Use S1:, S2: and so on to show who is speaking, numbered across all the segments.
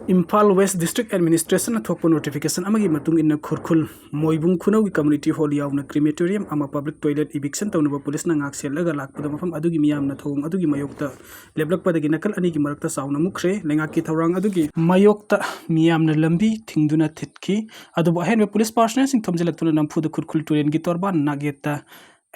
S1: Imphal West District Administration thokpa notification amagi matung inna khurkhul moibung khunau community hall yauna crematorium ama public toilet eviction tawnaba police na ngak selaga lakpada mafam adugi miyamna thong adugi mayokta leblakpadagi nakal ani gi marakta sauna mukre lengak ki thawrang adugi mayokta miyamna lambi thingduna thitki adubu ahenwe police personnel sing thomjelaktuna nampuda khurkhul turen gi torban nageta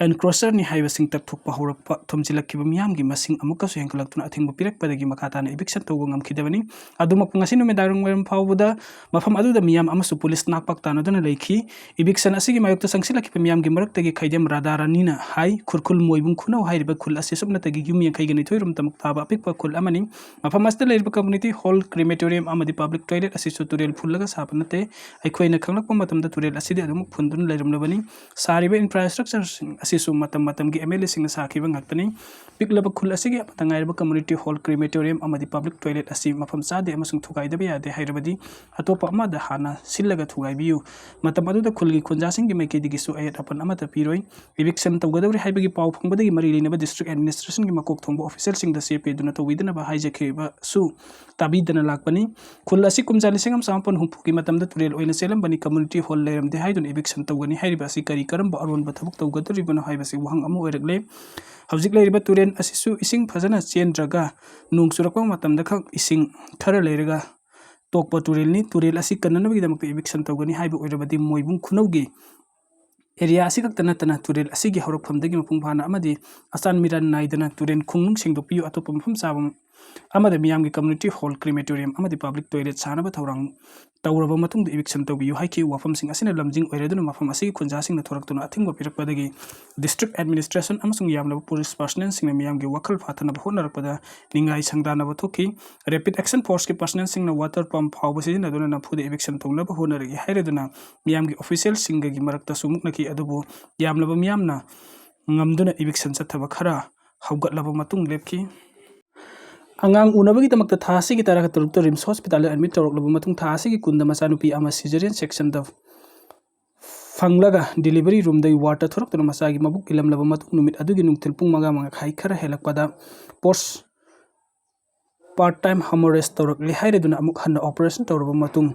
S1: encroacher ni highway sing tak thok pahurap thomjilak ki miyam gi masing amuka so henkalaktuna athing pirak padagi makata na eviction tawngam khidabani aduma pungasi no medarung weram phawbuda mafam aduda miyam amasu police nakpak tanaduna leikhi eviction asigi mayokta sangsila ki miyam gi marak tagi khaidem radaranina hai khurkhul moibung khunau hairiba khul ase subna tagi gyumi khaigani thoirum tamak taba apikpa khul amani mafam asta leirba community hall crematorium amadi public toilet asi suturel phulaga sapanate aikhoina khanglakpa matamda turel asidi adum phundun leiramnabani sariba infrastructure asisu matam gi MLA sing sakhiba ngaktani piklaba khul asigi patangairba community hall crematorium amadi public toilet asi mafam sade amasung thugai dabe yade hairabadi atopa amada hana sillaga thugai biu matam aduda khulgi khunjasing gi maikedi gi su ayat apan amata piroi eviction tawgadawri haibagi paw phungbadagi mari leinaba district administration gi makok thongba official sing da CP duna tawidana ba haijakhiba su tabidana lakpani khul asi kumjali singam sampon humpu gi matamda turel oina selam bani community hall leiramde haidun eviction tawgani hairiba asi kari karamba aron ba thabuk tawgadawri haibasi wahang amu oirakle hawjik leiriba turen asisu ising phajana chendraga nung surakpa matamda khak ising thara leiraga tokpa turelni turel asi kananabagi damak eviction tawgani haiba oirabadi moibung khunaugi area asi kaktana tana turel asigi horokphamdagi mapung phana amadi asan miran naidana turen khungnung singdopiyu atopa mafam sabam amada miyamgi community hall crematorium amadi public toilet sanaba thawrang tawraba matungda eviction tawbiyu haiki wafam sing asina lamjing oireduna mafam asigi khunja singna thoraktuna athingba pirakpadagi district administration amasung yamlaba police personnel singna miyamgi wakhal phathanaba honnarakpada ningai sangdanaba thoki rapid action force ki personnel singna water pump phawba sijina duna nampuda eviction tongnaba honaragi haireduna miyamgi official singa gi marakta sumuknaki adubu yamlaba miyamna ngamduna eviction chathaba khara hawgatlaba matung lepki angang unabagi tamakta thasi gi taraka turukta rims hospital admit tawraklaba matung thasi gi kunda machanupi ama cesarean section da fanglaga delivery room dai water thoraktuna masagi mabuk ilamlaba matung numit adugi nungthil pung manga khai khara helakpada post part time hemorrhage tawrakli haireduna amuk hanna operation tawraba matung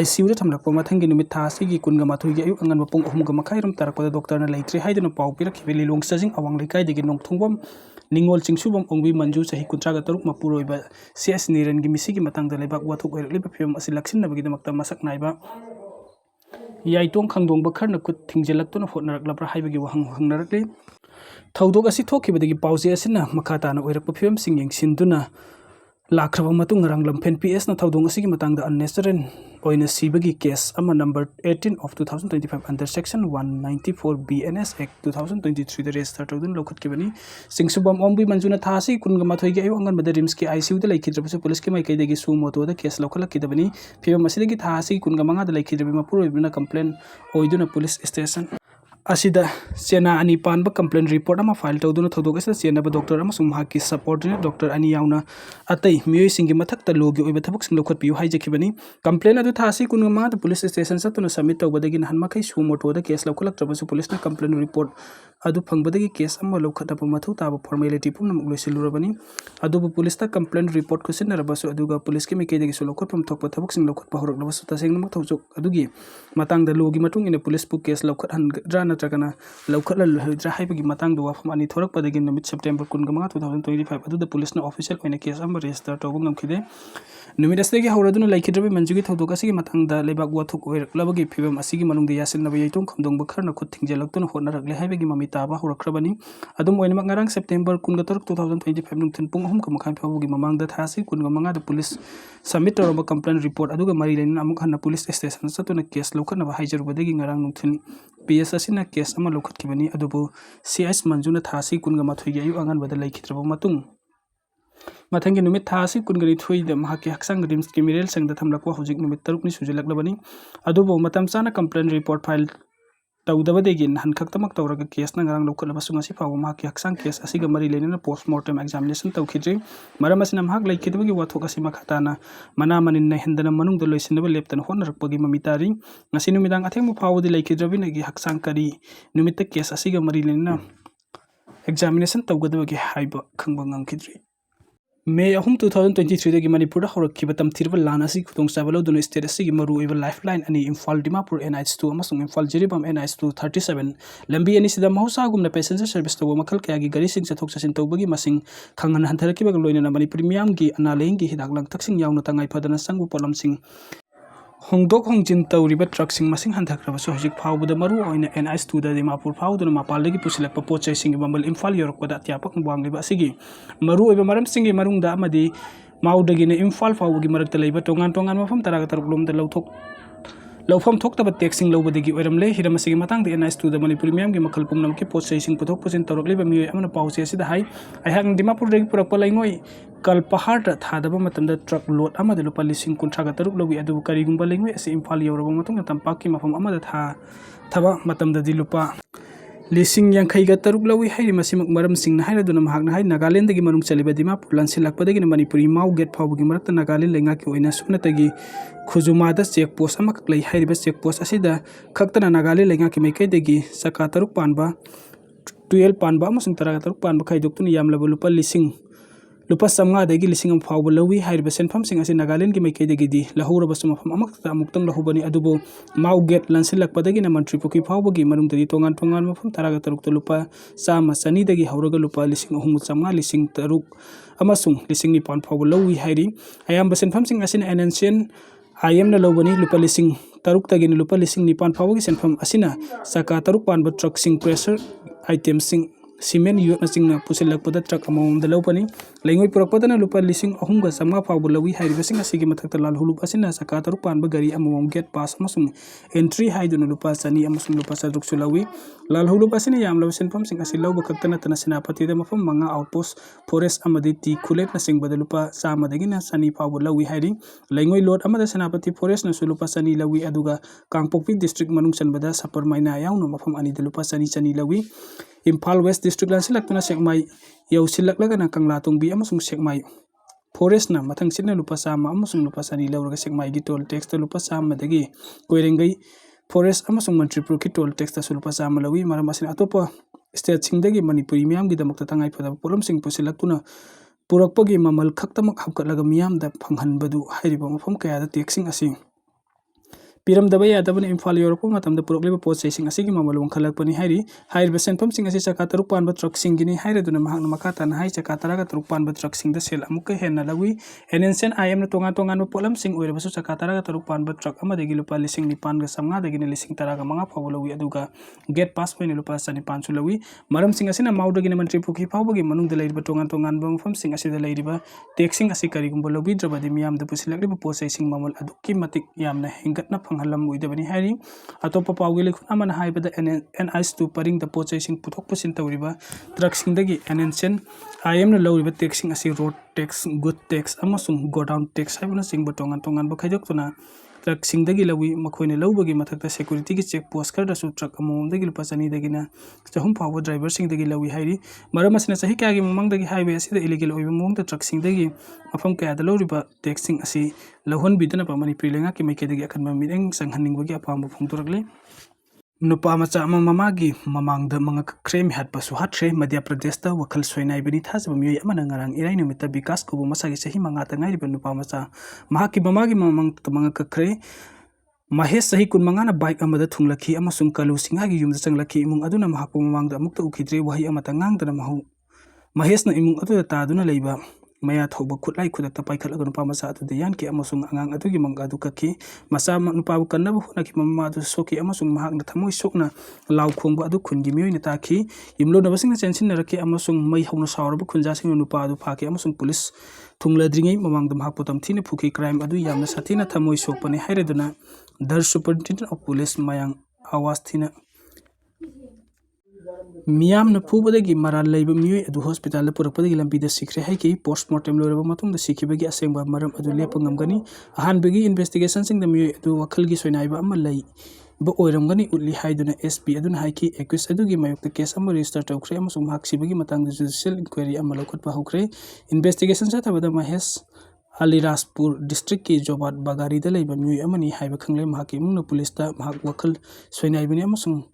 S1: ICU da thamlakpa mathangi numit thasi gi kunga mathui gi ayu angan mapung ahum ga makhairam tarakpada doctor na leitri haiduna pau pirakhibe long sajing awang lekai degi nongthungbam ningol chingsubam ongbi manju sahi kuntraga taruk mapuroiba CS niren gi misigi matangda lebak wathuk oirakliba phim asi laksinabagi damakta masak naiba yaitong khangdong bakharna kut thingjelaktuna hotnaraklabra haibagi wahang hangnarakli thawdok asi thokhibadagi pause asina makhatana oirakpa phim sing yengsinduna lakraba matung rang lampen PS na thawdong asigi matangda unnecessary oina sibagi case ama number 18 of 2025 under section 194 BNS Act 2023 the register tawdun lokhat kibani singsubam ombi manjuna thasi kunga mathoi gi ayu angan bada rims ki ICU da laikhidrabu police ki mai kai degi su moto da case lokhala kidabani phim asidagi thasi kunga manga da laikhidrabi mapuro ibna complaint oiduna police station asida sena ani panba complaint report ama file tawduna thodok asa sena ba doctor ama sum haki subordinate doctor ani yauna atai mioi singi mathakta logi oiba thabuk sing lokhat piu haijakibani complaint adu thasi kun ma da police station satuna submit tawbadagi han makai su moto da case lokhalak trabasu police na complaint report adu phangbadagi case ama lokhatapa mathu taba formality pumna mugloisilurabani adu police ta complaint report kusin rabasu aduga police ki mekai dagi su lokhatpam thokpa thabuk sing lokhat pa horok labasu taseng namak thawjuk adugi matangda logi matung ina police pu case lokhat han dra natragana laukhatla hidra haibagi matang do wafam ani thorak padagi numit September 15 2025 adu police na official oina case am register tawbu ngamkhide numit asegi hauraduna laikhidrabi manjugi thodok asigi matang da lebak wathuk oiraklabagi phibam asigi manungde yasil nabi yaitong khamdong bakharna khut thingjelakton honarakle haibagi mamita ba horakrabani adum oina ngarang September 13 2025 nungthin pung 3 kamakhan phawgi mamangda thasi 15 da police submit tawraba complaint report aduga mari lenin amuk hanna police station satuna case lokhatna ba haijarubadagi ngarang nungthin PS asina case ama lokhatkibani adubu CS manjuna thasi kunga mathoi gi ayu angan bada laikhitraba matung mathangi numit thasi kungani thui da mahaki haksang rims kimirel sangda thamlakwa hojik numit taruk ni sujilaklabani adubu matam chana complaint report file tawdabadegi han khaktamak tawraga case na ngarang lokhalaba sungasi phawa mahaki haksang case asiga mari lenina postmortem examination tawkhidri maram asina mahak laikhidbagi wathok asi makhatana mana manin na hendana manung da loisinaba leptan honarakpagi mamitari ngasi numidang athengmu phawdi laikhidrabina gi haksang kari numita case asiga mari lenina examination tawgadabagi haiba khangba ngamkhidri May ahum 2023 dagi Manipur haurakhiba tamthirba lan asi khudongchaba loduna state asigi maruoiba lifeline ani Imphal Dimapur NH2 amasung Imphal Jiribam NH2 37 lambi ani sida mahusagumna passenger service tawba makhal kayagi gari sing chathok chasin tawbagi masing khangan hantharakiba loina Manipur miyamgi analengi hidak langtaksing yauna tangai phadana sangbu polamsing Hongdok Hongjin Tauriba truck sing masing hanthakhrabasу hojik phawbada maru oina NH2 da Dimapur phawduna mapaldagi pusilakpa pochai sing bambal Imphal yorokpada atyapak bwangliba asigi maru oiba maram singi marungda amadi maudagi ne Imphal phawbagi marakta leiba tongan mafam taraga taruklomda Laufam Thok taxing lobadagi oiramle hiramasigi matang de NH2 da Manipur miyamgi makhal pungnam ki pochai sing puthok pusin tarukleba mioi amana pause asida hai aihang Dimapur dagi purakpa laingoi KAPKHRE thadaba matamda truck load amada lupa lising kuntraga taruk lawi adu karigumba lengwe ase Imphal yoraba matungna tampaki mafam amada thaba matamda di lupa lising yang kaiga taruk lawi hairi masimak maram sing na haira duna mahak na hai Nagaland dagi manung chaliba Dimapur lansin lakpadagi na Manipuri mau get phawbagi marakta Nagaland lenga ki oina sunatagi khuzumada check post ama kaklai hairiba check post asida khaktana Nagaland lenga ki maikai dagi saka taruk panba 12 panba amasung taraga taruk panba khaidok tuni yamlaba lupa samga dagi lising phawba lawi hairiba senfam sing ase Nagaland ki maikai dagi di lahura basum mafam amakta amuktang lahubani adubo mau get lansin lakpadagi na mantri puki phawbagi manung dagi tongan mafam taraga taruk lupa sama sani dagi hauraga lupa lising ahum samga lising taruk amasung lising nipan phawba lawi hairi ayamba senfam sing ase NNCN ayam na lobani lupa lising taruk tagi ni lupa lising nipan phawbagi senfam asina saka taruk pan truck sing pressure item sing cement yut na sing na pusilakpada truck among the lopani lengoi purakpada na lupa lising ahunga samga phawbu lawi hairiba sing asigi mathakta lal hulup asina saka taruk pan ba gari among get pass amasung entry haiduna lupa sani amasung lupa sadruk sulawi lal hulup asina yam law senfam sing asi law bakatna tana senapati da mafam manga outpost forest amadi ti khulet na sing bada lupa sama dagi na sani phawbu lawi hairi lengoi load amada senapati forest na sulupa sani lawi aduga Kangpokpi district manung sanbada sapar maina yauna mafam ani da lupa sani lawi Imphal West District lansi laktuna sekmai yau silaklaga na kangla tungbi amasung sekmai forest na mathang sitna lupa sama amasung lupa sani lauraga sekmai gi toll tax ta lupa sama dagi koirengai forest amasung Mantripur ki toll tax ta lupa sama lawi maram asin atopa state sing dagi Manipuri miyam gi damakta tangai pada polam sing pusilaktuna purakpagi mamal khaktamak hapkatlaga miyam da phanghanbadu hairiba mafam kaya da taxing asi Piram dabaya dabana Imphal yorokpa matamda purokleba pochai sing asigi mamalung khalakpani hairi hairiba senfam sing asi chaka taruk panba truck sing gini hairaduna mahakna makata na hai chaka taraga taruk panba truck sing da sel amuka henna lawi NNCN ayam na tongan polam sing oirabasu chaka taraga taruk panba truck amadagi lupa lising nipan ga samga dagi na lising taraga manga phawbu lawi aduga get pass point lupa sani panchu lawi maram sing asina maudagi na mantri pukhi phawbagi manung da lairiba tongan ba mafam sing asi da lairiba taxing asi karigumba lawi drabadi miyam da pusilakriba pochai sing mamal adukki matik yamna hengatna halam uidabani hari atopa pawgi lekhun amana haibada NH2 paring da pochai sing puthok pusin tawriba truck sing dagi NNCN IM na lawriba taxing asi road tax good tax amasung go down tax haibana sing tongan ba khaijok tuna truck sing dagi lawi makhoina lawbagi mathakta security ki check post kar da su truck amom dagi lupa sani dagi na chahum phawa driver sing dagi lawi hairi maram asina sahi kya gi mamang dagi highway asi da illegal oiba mom da truck sing dagi afam kya da lawriba taxing asi lahon bidana pa mani prilenga ki maike dagi akan mamideng sanghaning bagi apam phungturakle nupa macha mamagi mamang da Mangak Kaklaga Hatkhre Madhya Pradesh da wakhal soinai bani thajaba mioi amana ngarang irai numita bikas ko masagi sahi manga ta ngai nupa macha mahaki mamagi mamang Mangak Kaklaga Mahesh sahi kun mangana bike amada thunglakhi amasung kalu singhagi yumda changlakhi imung aduna mahakpo mamangda amukta ukhidre wahi amata ngangdana mahu Mahesh na imung atu ta aduna leiba maya thoba khutlai khudakta paikhatlaga nupa macha atu de yanki amasung angang atu gi manga adu kakhi masa nupa bu kanna bu huna ki mama adu soki amasung mahak na thamoi sokna law khongba adu khungi mioi na takhi imlo na basing na chensin na rakhi amasung mai hawna sawra bu khunja sing nupa adu phaki amasung police thungladringai mamang dam hak potam thine phuki crime adu yamna sathina thamoi sokpani haireduna Dar Superintendent of Police Mayang Awas thina Miyam na phubadagi maral leiba mioi adu hospital da purakpadagi lambida sikre haiki postmortem loiraba matungda sikibagi asengba maram adu lepa ngamgani ahanbagi investigation sing da mioi adu wakhalgi soinaiba ama lei ba oiramgani utli haiduna SP aduna haiki accused adugi mayokta case ama register tawkhre amasung maksibagi matangda judicial inquiry ama lokhatpa hokre investigation sa thabada Mahesh Aliraspur district ki Jobat Bagari da leiba mioi amani haiba khangle mahaki mungna police da mahak wakhal soinaibani amasung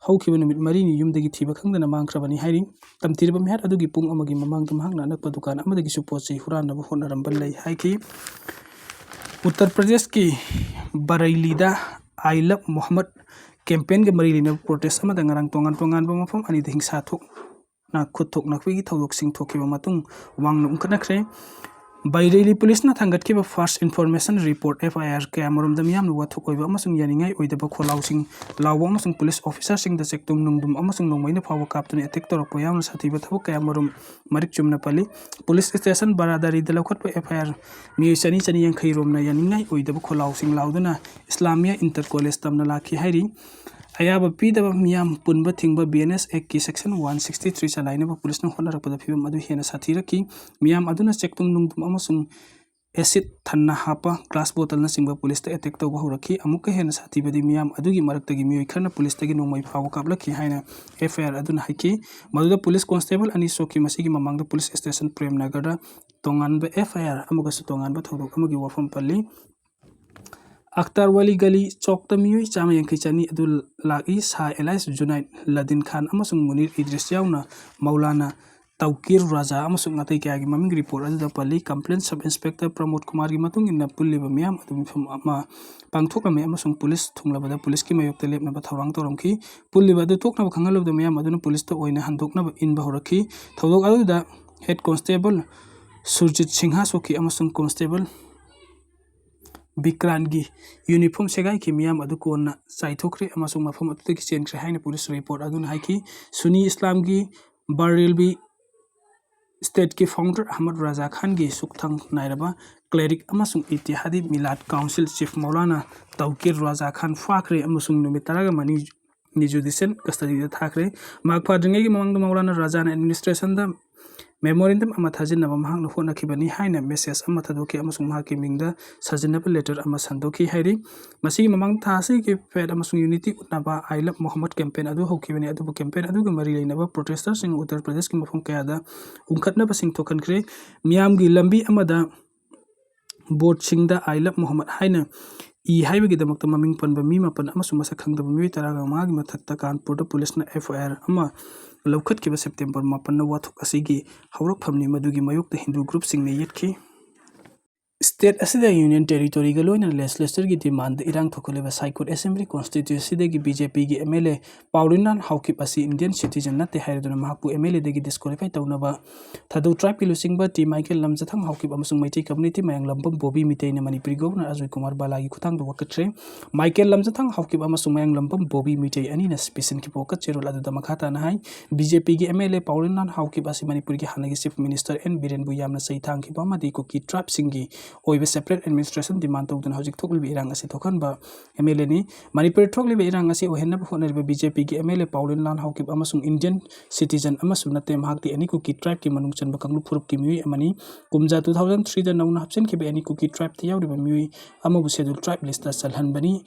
S1: haukiba numit marini yumdagi thiba khangdana mangkhrabani hairi tamtirba mihar adugi pung amagi mamangda mahangna anakpa dukan amadagi su pochei huranaba honaramba lei haiki Uttar Pradesh ki Bareilly da I Love Muhammad campaign ga mari lina protest amada ngarang tongan ba mafam ani da hingsa thok na khut thoknakhre gi thodok sing thokiba matung wangna ungkanakhre Bareilly police na thangat kiba first information report FIR ka marum da miyam wa thokoiba amasung yaningai oidaba kholaw sing lawa amasung police officer sing da CHECKTUM NUNGDUM amasung nongmei na FAOBA kaptuni attack torok po yamna sathiba thabo ka marum marik chumna pali police station baradari da lakhot pa FIR mi chani yang khairom na yaningai oidaba kholaw sing lawduna Islamia Inter College tamna lakhi hairi ayaba pidaba miyam punba thingba BNS Act ki section 163 chalaina ba police na honarakpada phibam adu hena sathiraki miyam aduna CHECKTUM NUNGDUM amasung acid thanna hapa glass bottle na singba police ta attack tawba horaki amukka hena sathibadi miyam adugi maraktagi mioi kharna police tagi nongmai phawa kaplaki haina FIR aduna haiki maduda police constable ani soki masigi mamangda police station Premnagar da tonganba FIR amuga su tonganba thodok amagi wafam palli Akhtar Wali Gali Chokta Mioi Chama Yankichani Adul Laki Sa Elias Junaid Ladin Khan Amasung Munir Idris Yauna Maulana Taukir Raja Amasung Natai Kyagi Maming report Adda Pali Complaint Sub Inspector Pramod Kumar gi matung inna pulli ba miyam adum phum ama pangthok me amasung police thunglabada police ki mayok telep na ba thawrang toromki pulli ba du thokna ba khangalok da miyam aduna police to oina handokna ba in ba horaki thodok adu da head constable Surjit Singha Soki amasung constable Bikrangi uniform segai ki miyam adu konna saithokre amasung mafam atu ki chenkre haina police report aduna haiki Sunni Islam gi Bareilly state ki founder Ahmad Raza Khan gi sukthang nairaba cleric amasung Ittihadi Milad Council chief Maulana Taukir Raza Khan Fakre amasung numitaraga mani ni judicial custody da thakre makpa dringe gi mamang Maulana Raza na administration da memorandum ama thajinna mahang na hona khibani haina message ama thadoki amasung mahaki mingda sajinna letter ama sandoki hairi masi mamang thasi ki fed amasung unity utnaba I Love Muhammad campaign adu hokibani adu campaign adu ga mari leina ba protesters sing Uttar Pradesh ki mafam kaya da ungkhatna ba sing thokankhre miyam gi lambi amada board singda I Love Muhammad haina I haibagi damakta maming panba mi mapan amasung masa khangdaba mi taraga magi mathakta Kanpur da police na FIR ama lawkhat ki ba September mapan na wathok asigi hawrak phamni madugi mayokta Hindu group sing ne yetki State asida Union Territory ga loina legislature gi demand irang thokole ba Sai Court Assembly constituency de gi BJP gi MLA Paulinan Haukip asi Indian citizen na te haiduna mahakpu MLA de gi disqualify tawna ba thadu tribe lusing ba T Michael Lamjathang Haukip amasung Maitai community mayang lambam Bobby Mitei na Manipuri governor Ajay Kumar Bala gi khutang do wakatre Michael Lamjathang Haukip amasung mayang lambam Bobby Mitei ani na special ki pokat cherol adu da makhata na hai BJP gi MLA Paulinan Haukip asi Manipuri gi hanagi chief minister N Biren Buyam na sai thang ki ba madi ko ki tribe singi oibe separate administration demand tawdun hojik thoklibi irang asi thokan ba MLA ni Manipur thoklibi irang asi ohenna honariba BJP gi MLA Paulin Lan Haukip amasung Indian citizen amasung nate mahakti ani kuki tribe ki manung chanba kanglu phurup ki miwi amani kumja 2003 da nauna hapsen ki be ani kuki tribe ti yawriba miwi amabu schedule tribe list da salhan bani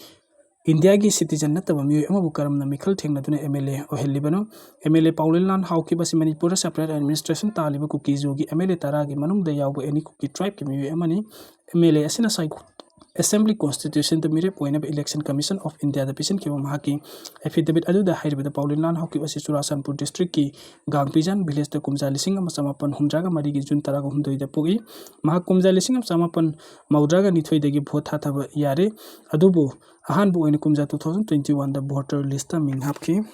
S1: India ki citizen nataba miwi amabu karamna mikhal thengna duna MLA ohelibano MLA Paulin Lan Haukip asi Manipur separate administration taliba kuki jogi MLA tara gi manung da yawba ani kuki tribe ki miwi amani MLA asina Sai Assembly Constitution the Mire Point Election Commission of India the Pisan Kiwam Haki affidavit adu the Hyde with the Paulin Lan Hoki was Surasanpur district ki Gangpijan village the Kumza Lising Samapan Humjaga Marigi Jun Taraga Humdoi the Pugi Mahak Kumza Lising of Samapan Maudraga Nitoi the Gibhotata Yare Adubu Ahanbu in Kumza 2021 the voter list Ming Hapki